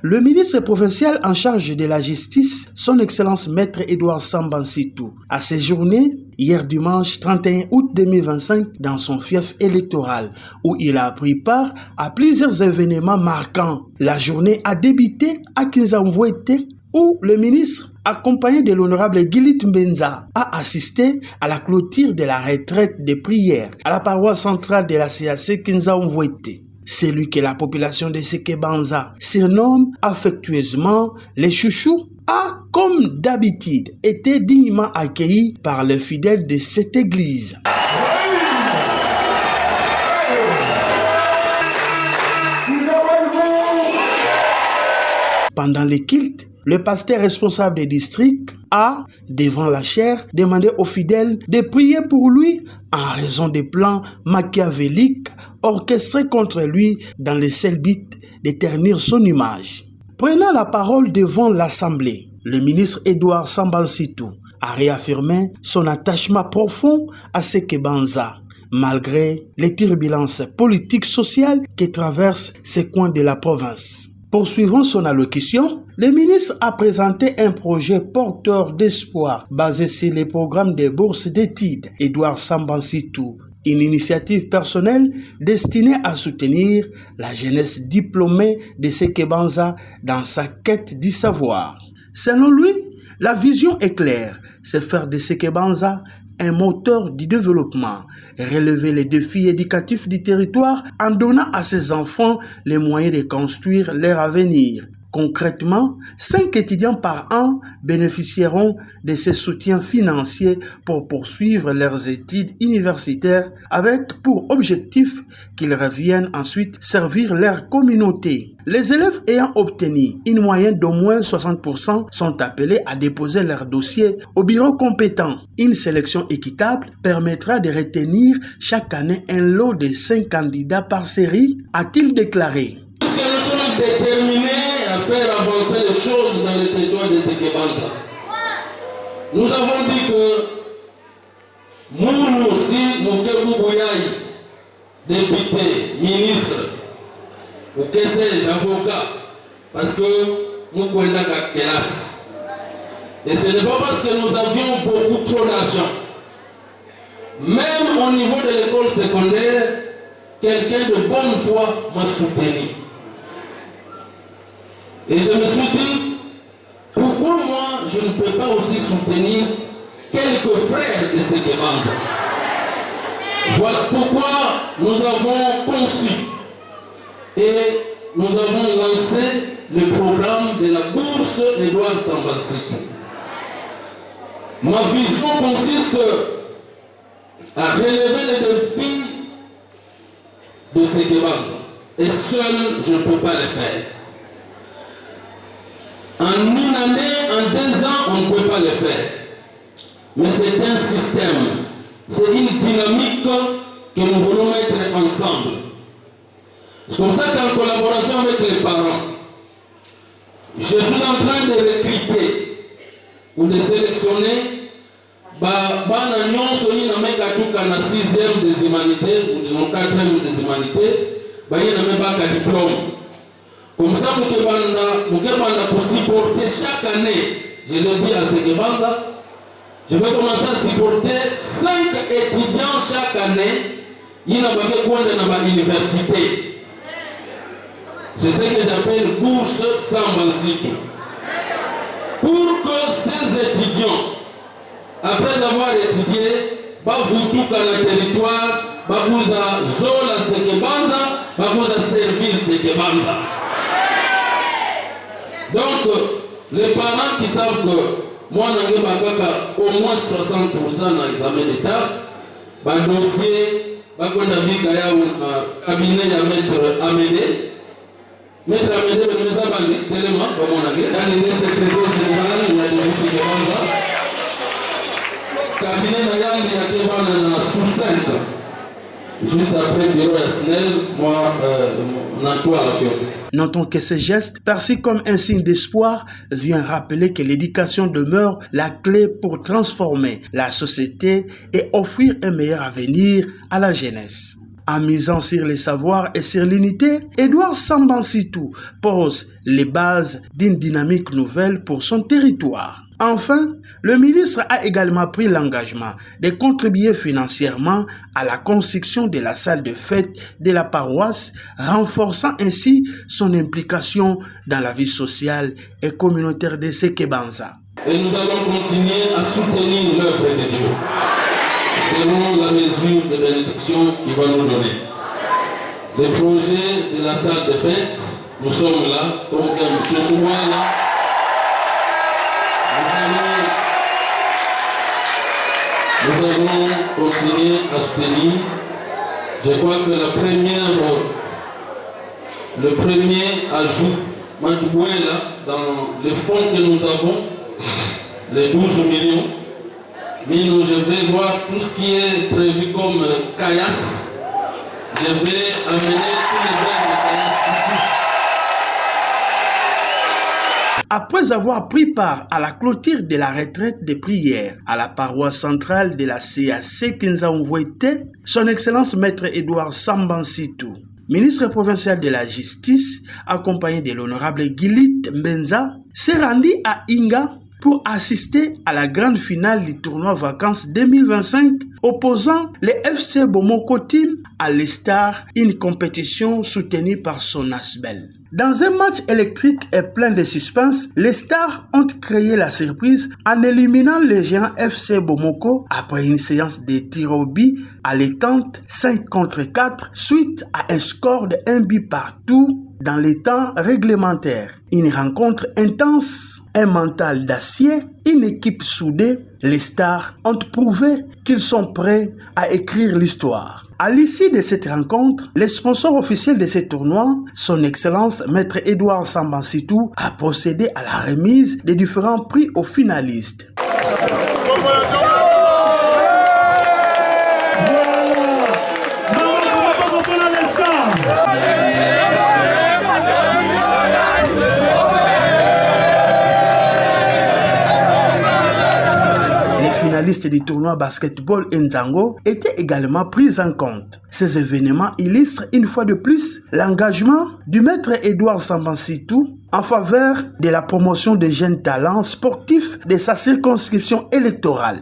Le ministre provincial en charge de la justice, son Excellence Maître Edouard Samba Nsitu, a séjourné hier dimanche 31 août 2025 dans son fief électoral où il a pris part à plusieurs événements marquants. La journée a débuté à Kinshasa où le ministre, accompagné de l'honorable Gilit Mbenza, a assisté à la clôture de la retraite de prière à la paroisse centrale de la CAC Kinshasa-Mvouete. Celui que la population de Sekebanza surnomme affectueusement les chouchous a, comme d'habitude, été dignement accueilli par les fidèles de cette église. Pendant les cultes, le pasteur responsable des districts a, devant la chaire, demandé aux fidèles de prier pour lui en raison des plans machiavéliques orchestrés contre lui dans le seul but de ternir son image. Prenant la parole devant l'Assemblée, le ministre Edouard Samba Nsitu a réaffirmé son attachement profond à Sekebanza, malgré les turbulences politiques sociales qui traversent ces coins de la province. Poursuivant son allocution, le ministre a présenté un projet porteur d'espoir basé sur les programmes de bourses d'études Edouard Samba Nsitu, une initiative personnelle destinée à soutenir la jeunesse diplômée de Sekebanza dans sa quête du savoir. Selon lui, la vision est claire, c'est faire de Sekebanza un moteur du développement et relever les défis éducatifs du territoire en donnant à ses enfants les moyens de construire leur avenir. Concrètement, 5 étudiants par an bénéficieront de ces soutiens financiers pour poursuivre leurs études universitaires avec pour objectif qu'ils reviennent ensuite servir leur communauté. Les élèves ayant obtenu une moyenne d'au moins 60% sont appelés à déposer leur dossier au bureau compétent. Une sélection équitable permettra de retenir chaque année un lot de 5 candidats par série, a-t-il déclaré. Parce que nous sommes déterminés à faire avancer les choses dans le territoire de Sekebanza. Nous avons dit que nous aussi, nous Bouyai, députés, ministres, ou que sais-je, avocats, parce que nous connaissons la classe. Et ce n'est pas parce que nous avions beaucoup trop d'argent. Même au niveau de l'école secondaire, quelqu'un de bonne foi m'a soutenu. Et je me suis dit, pourquoi moi je ne peux pas aussi soutenir quelques frères de Sekebanza? Voilà pourquoi nous avons conçu et nous avons lancé le programme de la bourse Edouard Samba Nsitu. Ma vision consiste à relever les défis de Sekebanza. Et seul, je ne peux pas le faire. En une année, en 2 ans, on ne peut pas le faire. Mais c'est un système, c'est une dynamique que nous voulons mettre ensemble. C'est comme ça qu'en collaboration avec les parents, je suis en train de recruter ou de sélectionner bana nyonso ni na meka tuka na 6e des humanités ou disons 4e des humanités, ba yina meba ka diplôme. Comme ça, vous pouvez supporter chaque année, je le dis à Sekebanza, je vais commencer à supporter 5 étudiants chaque année, ils n'ont pas dans l'université. C'est ce que j'appelle bourse Samba Nsitu. Pour que ces étudiants, après avoir étudié, vous tout dans le territoire, vous zola Sekebanza, vous servir Sekebanza. Donc, les parents qui savent que moi, j'ai au moins 60% dans l'examen d'État, le dossier, le cabinet de Maître Amédée. Maître Amédée, le ministre d'éléments, comme on a dit, dans le secrétaire général, il y a des Sekebanza. Le cabinet de la sous-centre. Juste après le bureau SNEL, moi, on a tout à la fiole. Notons que ce geste, perçu comme un signe d'espoir, vient rappeler que l'éducation demeure la clé pour transformer la société et offrir un meilleur avenir à la jeunesse. En misant sur les savoirs et sur l'unité, Edouard Sambansitou pose les bases d'une dynamique nouvelle pour son territoire. Enfin, le ministre a également pris l'engagement de contribuer financièrement à la construction de la salle de fête de la paroisse, renforçant ainsi son implication dans la vie sociale et communautaire de Sekebanza. Et nous allons continuer à soutenir l'œuvre de Dieu, selon la mesure de bénédiction qu'il va nous donner. Le projet de la salle de fête, nous sommes là, comme M. Soumouala. Nous allons continuer à soutenir. Je crois que le premier ajout, dans le fonds que nous avons, les 12 millions, mais je vais voir tout ce qui est prévu comme caillasse. Je vais amener tous les verres de caillasse ici. Après avoir pris part à la clôture de la retraite de prière à la paroisse centrale de la CAC Kinzaoumvouete, son Excellence Maître Edouard Sambansitou, ministre provincial de la Justice, accompagné de l'honorable Gilit Mbenza, s'est rendu à Inga pour assister à la grande finale du tournoi Vacances 2025 opposant les FC Bomoko Team à l'Estar, une compétition soutenue par son Asbel. Dans un match électrique et plein de suspense, les Stars ont créé la surprise en éliminant les géants FC Bomoko après une séance de tir au but allaitante 5 contre 4 suite à un score de 1 but partout dans les temps réglementaires. Une rencontre intense, un mental d'acier, une équipe soudée, les Stars ont prouvé qu'ils sont prêts à écrire l'histoire. À l'issue de cette rencontre, le sponsor officiel de ce tournoi, son Excellence Maître Edouard Sambansitou, a procédé à la remise des différents prix aux finalistes. Les finalistes du tournoi basketball Nzango étaient également pris en compte. Ces événements illustrent une fois de plus l'engagement du maître Edouard Sambansitou en faveur de la promotion des jeunes talents sportifs de sa circonscription électorale.